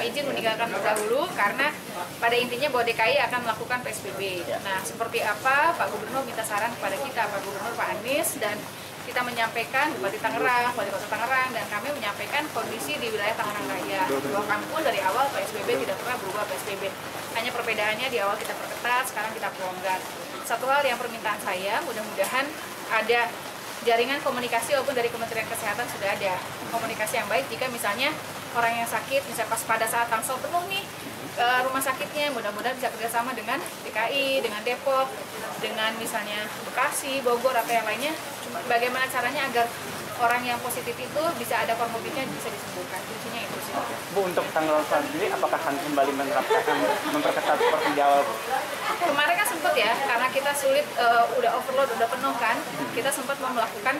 izin meninggalkan terdahulu karena pada intinya bahwa DKI akan melakukan PSBB. Nah, seperti apa Pak Gubernur minta saran kepada kita, Pak Gubernur Pak Anies, dan kita menyampaikan Bupati Tangerang, Wali Kota Tangerang, dan kami menyampaikan kondisi di wilayah Tangerang Raya. Bahwa kami pun dari awal PSBB tidak pernah berubah PSBB. Hanya perbedaannya di awal kita perketat, sekarang kita pelonggar. Satu hal yang permintaan saya, mudah-mudahan ada jaringan komunikasi walaupun dari Kementerian Kesehatan sudah ada komunikasi yang baik jika misalnya orang yang sakit, misalnya pas pada saat Tangsel penuh nih rumah sakitnya, mudah-mudahan bisa kerjasama dengan DKI, dengan Depok, dengan misalnya Bekasi, Bogor, atau yang lainnya. Cuma bagaimana caranya agar orang yang positif itu bisa ada komorbidnya, bisa disembuhkan. Kuncinya itu sih. Bu, untuk tanggal sendiri apakah akan kembali memperketat seperti di awal, Bu? Kemarin kan sempat ya, karena kita sulit, udah overload, udah penuh kan, kita sempat mau melakukan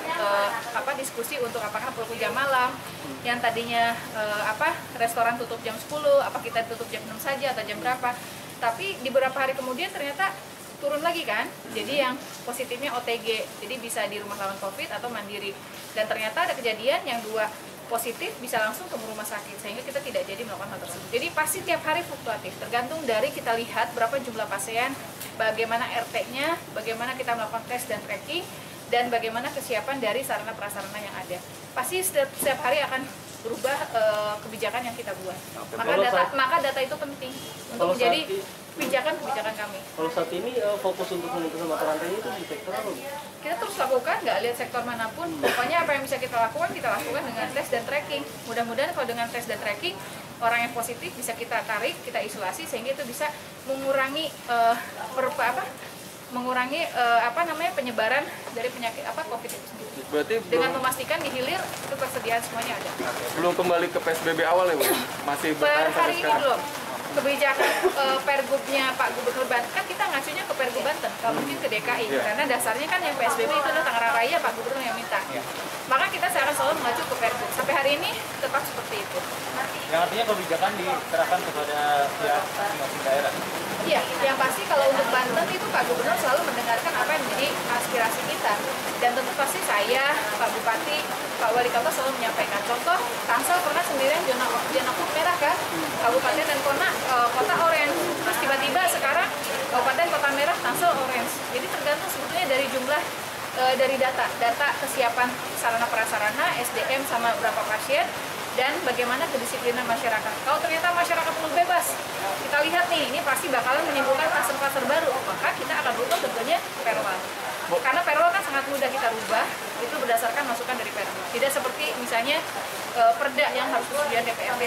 diskusi untuk apakah pelaku jam malam, yang tadinya restoran tutup jam 10, apa kita tutup jam 6 saja atau jam berapa. Tapi di beberapa hari kemudian ternyata turun lagi kan, jadi yang positifnya OTG, jadi bisa di rumah lawan COVID atau mandiri. Dan ternyata ada kejadian yang 2 positif bisa langsung ke rumah sakit, sehingga kita tidak jadi melakukan hal tersebut. Jadi pasti tiap hari fluktuatif, tergantung dari kita lihat berapa jumlah pasien, bagaimana RT-nya, bagaimana kita melakukan tes dan tracking, dan bagaimana kesiapan dari sarana prasarana yang ada. Pasti setiap hari akan berubah kebijakan yang kita buat. Maka data itu penting untuk menjadi kebijakan kami. Kalau saat ini fokus untuk memutuskan mata rantai itu di sektor apa? Kita terus lakukan, nggak lihat sektor manapun. Pokoknya apa yang bisa kita lakukan dengan tes dan tracking. Mudah-mudahan kalau dengan tes dan tracking, orang yang positif bisa kita tarik, kita isolasi, sehingga itu bisa mengurangi penyebaran dari penyakit COVID itu sendiri. Berarti dengan memastikan di hilir ketersediaan semuanya ada. Belum kembali ke PSBB awal ya, Bu? Masih bertahan Per hari sampai ini sekarang? belum. Kebijakan Pergubnya Pak Gubernur Banten, kan kita ngacunya ke Pergub Banten, kalau mungkin ke DKI, karena dasarnya kan yang PSBB itu adalah Tangerang Raya, Pak Gubernur yang minta. Maka kita akan selalu mengacu ke Pergub. Sampai hari ini tetap seperti itu. Yang artinya kebijakan diserahkan kepada pihak masing-masing daerah. Iya, yang pasti kalau untuk Banten itu Pak Gubernur selalu mendengarkan apa yang menjadi aspirasi kita. Dan tentu pasti saya, Pak Bupati, Pak Wali Kota selalu menyampaikan. Contoh, Tangsel pernah sendirian zona kuning merah kan, Kabupaten dan kota orange. Terus tiba-tiba sekarang Kabupaten Kota Merah, Tangsel orange. Jadi tergantung sebetulnya dari jumlah dari data kesiapan sarana prasarana, SDM sama berapa pasien, dan bagaimana kedisiplinan masyarakat. Kalau ternyata masyarakat penuh bebas, kita lihat nih, ini pasti bakalan menimbulkan kluster-kluster baru, maka kita akan butuh tentunya perwal. Karena perwal kan sangat mudah kita rubah, itu berdasarkan masukan dari perwal. Tidak seperti misalnya perda yang harus persetujuan DPRD.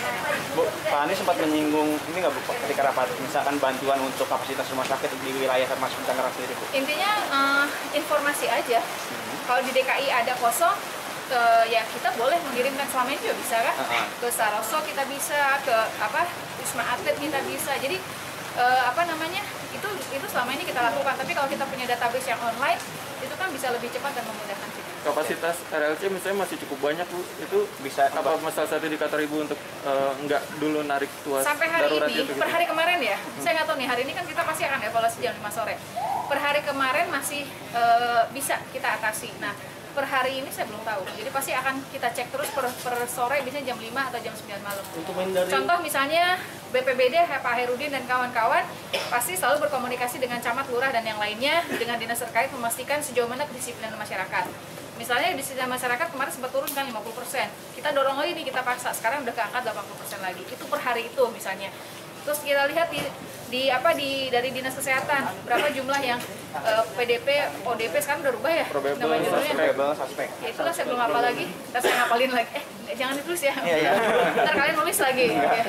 Bu, Pak Anies sempat menyinggung ini nggak, Bu, ketika rapat, misalkan bantuan untuk kapasitas rumah sakit di wilayah termasuk Tangerang sendiri, Bu? Intinya informasi aja. Kalau di DKI ada kosong, ya kita boleh mengirimkan, selama ini juga bisa kan, ke Saroso kita bisa, ke Wisma Atlet kita bisa. Jadi itu selama ini kita lakukan. Tapi kalau kita punya database yang online, itu kan bisa lebih cepat dan memudahkan kita. Kapasitas RLC misalnya masih cukup banyak, Bu. Itu bisa apa salah satu indikator Ibu untuk nggak dulu narik tuas sampai hari darurat ini, itu, per hari kemarin ya, saya nggak tahu nih, hari ini kan kita pasti akan evaluasi jam 5 sore. Per hari kemarin masih bisa kita atasi. Nah, per hari ini saya belum tahu. Jadi pasti akan kita cek terus per sore, biasanya jam 5 atau jam 9 malam. Untuk menghindari... Contoh misalnya BPBD, Pak Herudin dan kawan-kawan pasti selalu berkomunikasi dengan camat, lurah, dan yang lainnya dengan dinas terkait memastikan sejauh mana kedisiplinan masyarakat. Misalnya disiplin masyarakat kemarin sempat turun kan 50%. Kita dorong lagi nih, kita paksa. Sekarang udah ke angka 80% lagi. Itu per hari itu misalnya. Terus kita lihat dari dinas kesehatan berapa jumlah yang PDP, ODP sekarang udah rubah ya nama judulnya. Suspek. Ya, itulah saya belum hafal lagi. Ntar saya ngapalin lagi. Jangan ditulis ya. Iya. Ntar kalian nulis lagi. Ya.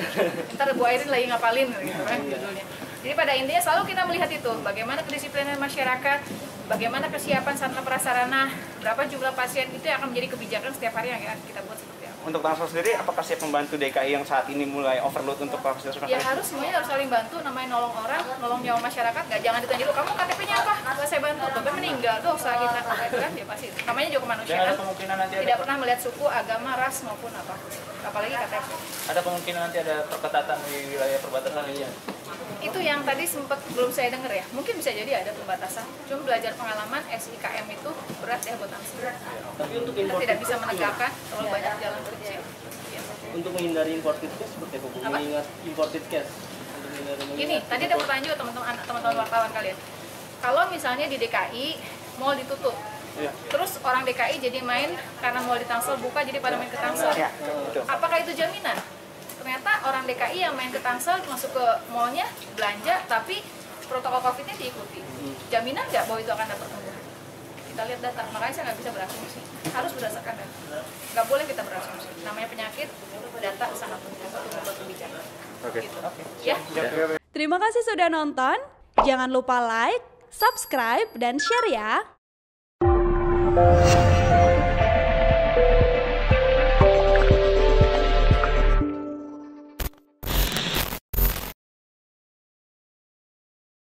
Ntar Bu Airin lagi ngapalin gitu kan judulnya. Jadi pada intinya selalu kita melihat itu, bagaimana kedisiplinan masyarakat, bagaimana kesiapan sarana prasarana, berapa jumlah pasien, itu yang akan menjadi kebijakan setiap hari yang akan kita buat seperti apa. Untuk Tangsel sendiri, apakah siap membantu DKI yang saat ini mulai overload untuk kapasitas rumah Ya sakit? harus, semuanya harus saling bantu, namanya nolong orang, nolong nyawa masyarakat, jangan ditanya dulu, kamu KTP-nya apa? Nggak saya bantu, bapak meninggal, dosa kita, itu kan ya pasti. Namanya juga kemanusiaan, ada kemungkinan nanti tidak pernah melihat suku, agama, ras maupun apa, apalagi KTP. Ada kemungkinan nanti ada perketatan di wilayah perbatasan ini ya? Itu yang tadi sempat belum saya dengar ya, mungkin bisa jadi ada pembatasan. Cuma belajar pengalaman SIKM itu berat ya buat Tangsel. Tapi untuk Kita tidak bisa menegakkan terlalu banyak jalan kecil. Ya. untuk menghindari imported case seperti apa Bu? Apa? Mengingat imported case. Untuk Gini, tadi ada pertanyaan juga teman-teman wartawan kalian. Kalau misalnya di DKI mall ditutup, terus orang DKI jadi main karena mall di Tangsel buka jadi pada main ke Tangsel. Ya, betul. Apakah itu jaminan? Ternyata orang DKI yang main ke Tangsel masuk ke mallnya belanja, tapi protokol COVID-nya diikuti. Jaminan nggak bahwa itu akan dapat pertumbuhan? Kita lihat data, makanya saya nggak bisa berasumsi. Harus berdasarkan data. Nggak boleh kita berasumsi. Namanya penyakit, data sangat penting untuk membuat kebijakan. Oke. Gitu. Ya. Terima kasih sudah nonton. Jangan lupa like, subscribe, dan share ya.